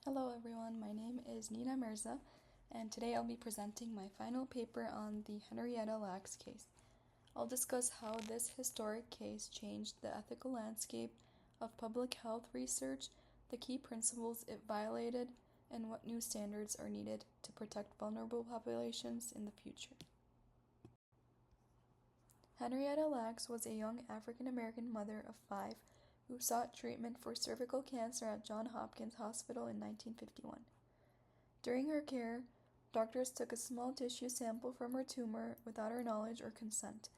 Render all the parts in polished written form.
Hello everyone, my name is Nina Mirza, and today I'll be presenting my final paper on the Henrietta Lacks case. I'll discuss how this historic case changed the ethical landscape of public health research, the key principles it violated, and what new standards are needed to protect vulnerable populations in the future. Henrietta Lacks was a young African-American mother of 5 who sought treatment for cervical cancer at Johns Hopkins Hospital in 1951. During her care, doctors took a small tissue sample from her tumor without her knowledge or consent.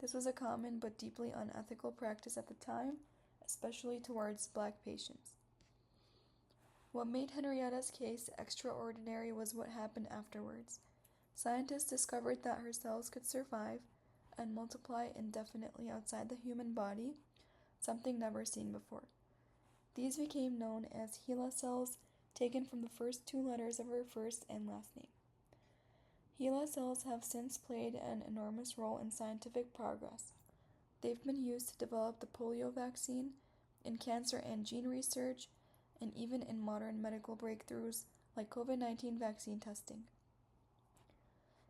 This was a common but deeply unethical practice at the time, especially towards Black patients. What made Henrietta's case extraordinary was what happened afterwards. Scientists discovered that her cells could survive and multiply indefinitely outside the human body, something never seen before. These became known as HeLa cells, taken from the first 2 letters of her first and last name. HeLa cells have since played an enormous role in scientific progress. They've been used to develop the polio vaccine, in cancer and gene research, and even in modern medical breakthroughs like COVID-19 vaccine testing.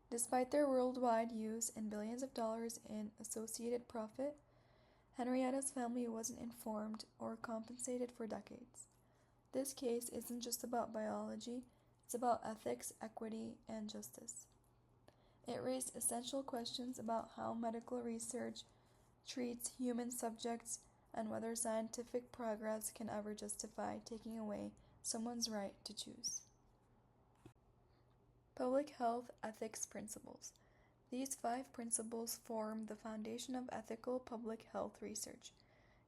Despite their worldwide use and billions of dollars in associated profit, Henrietta's family wasn't informed or compensated for decades. This case isn't just about biology, it's about ethics, equity, and justice. It raised essential questions about how medical research treats human subjects and whether scientific progress can ever justify taking away someone's right to choose. Public health ethics principles. These 5 principles form the foundation of ethical public health research.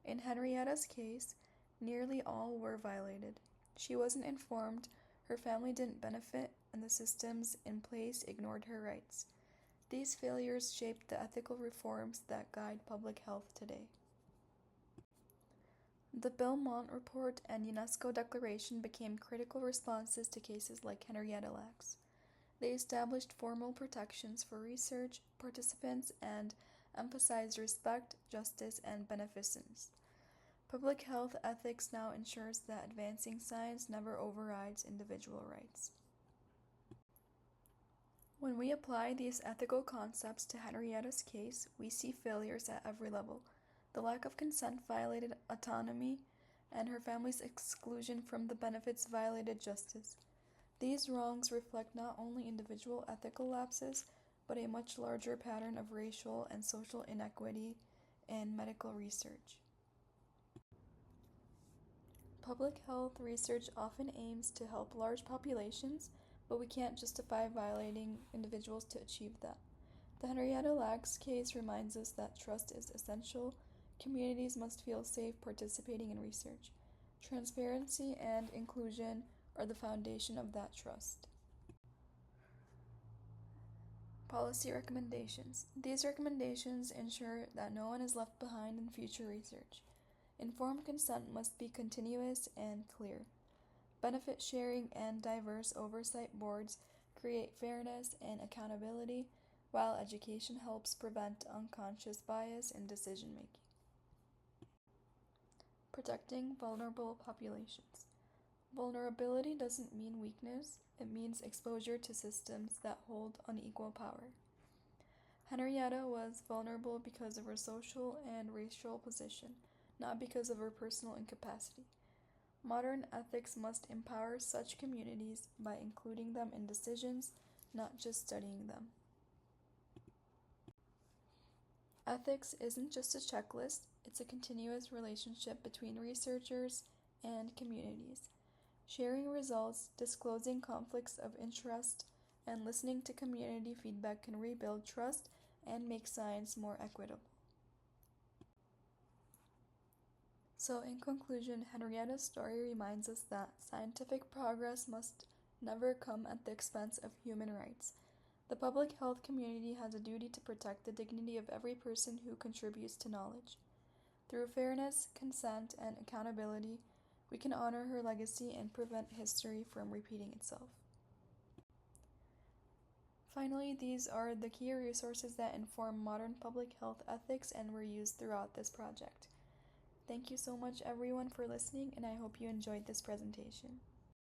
In Henrietta's case, nearly all were violated. She wasn't informed, her family didn't benefit, and the systems in place ignored her rights. These failures shaped the ethical reforms that guide public health today. The Belmont Report and UNESCO Declaration became critical responses to cases like Henrietta Lacks. They established formal protections for research participants and emphasized respect, justice, and beneficence. Public health ethics now ensures that advancing science never overrides individual rights. When we apply these ethical concepts to Henrietta's case, we see failures at every level. The lack of consent violated autonomy, and her family's exclusion from the benefits violated justice. These wrongs reflect not only individual ethical lapses, but a much larger pattern of racial and social inequity in medical research. Public health research often aims to help large populations, but we can't justify violating individuals to achieve that. The Henrietta Lacks case reminds us that trust is essential. Communities must feel safe participating in research. Transparency and inclusion are the foundation of that trust. Policy recommendations. These recommendations ensure that no one is left behind in future research. Informed consent must be continuous and clear. Benefit sharing and diverse oversight boards create fairness and accountability, while education helps prevent unconscious bias in decision making. Protecting vulnerable populations. Vulnerability doesn't mean weakness, it means exposure to systems that hold unequal power. Henrietta was vulnerable because of her social and racial position, not because of her personal incapacity. Modern ethics must empower such communities by including them in decisions, not just studying them. Ethics isn't just a checklist, it's a continuous relationship between researchers and communities. Sharing results, disclosing conflicts of interest, and listening to community feedback can rebuild trust and make science more equitable. So, in conclusion, Henrietta's story reminds us that scientific progress must never come at the expense of human rights. The public health community has a duty to protect the dignity of every person who contributes to knowledge. Through fairness, consent, and accountability, we can honor her legacy and prevent history from repeating itself. Finally, these are the key resources that inform modern public health ethics and were used throughout this project. Thank you so much everyone for listening, and I hope you enjoyed this presentation.